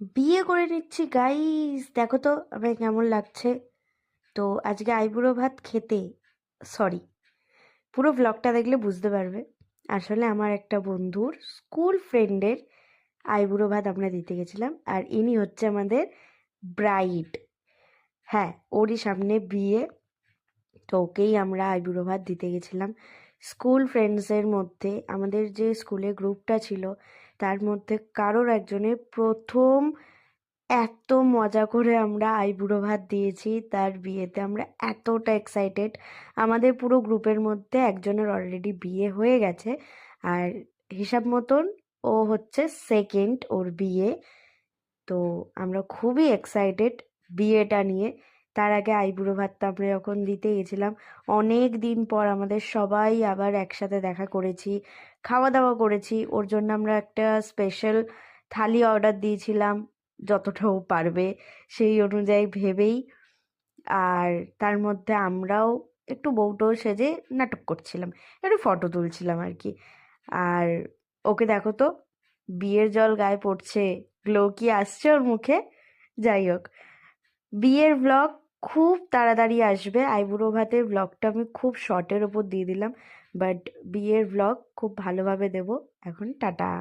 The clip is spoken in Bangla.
বিয়ে করে নিচ্ছি গাইস, দেখো তো আমার কেমন লাগছে। তো আজকে আইবুড়ো ভাত খেতে, সরি, পুরো ব্লগটা দেখলে বুঝতে পারবে। আসলে আমার একটা বন্ধুর স্কুল ফ্রেন্ডের আইবুড়ো ভাত আমরা দিতে গেছিলাম, আর ইনি হচ্ছে আমাদের ব্রাইড। হ্যাঁ, ওরই সামনে বিয়ে। তো ওকেই আমরা আইবুড়ো ভাত দিতে গেছিলাম। স্কুল ফ্রেন্ডসের মধ্যে আমাদের যে স্কুলের গ্রুপটা ছিল, তার মধ্যে কারোর একজনের প্রথম এত মজা করে আমরা আইবুড়ো ভাত দিয়েছি তার বিয়েতে। আমরা এতটা এক্সাইটেড। আমাদের পুরো গ্রুপের মধ্যে একজনের অলরেডি বিয়ে হয়ে গেছে, আর হিসাব মতন ও হচ্ছে সেকেন্ড, ওর বিয়ে। তো আমরা খুবই এক্সাইটেড বিয়েটা নিয়ে। তার আগে আইবুড়ো ভাতটা আমরা যখন দিতে গেছিলাম, অনেক দিন পর আমাদের সবাই আবার একসাথে দেখা করেছি, খাওয়া দাওয়া করেছি। ওর জন্য আমরা একটা স্পেশাল থালি অর্ডার দিয়েছিলাম, যতটা ও পারবে সেই অনুযায়ী ভেবেই। আর তার মধ্যে আমরাও একটু বউটো সেজে নাটক করছিলাম, একটু ফটো তুলছিলাম আর কি। আর ওকে দেখো তো, বিয়ের জল গায়ে পড়ছে, গ্লো কি আসছে ওর মুখে। যাই হোক, বিয়ের ব্লগ খুব তাড়াতাড়ি আসবে। আইবুড়ো ভাতের ব্লগটা আমি খুব শর্টের ওপর দিয়ে দিলাম, বাট বিয়ের ব্লগ খুব ভালোভাবে দেবো। এখন টাটা।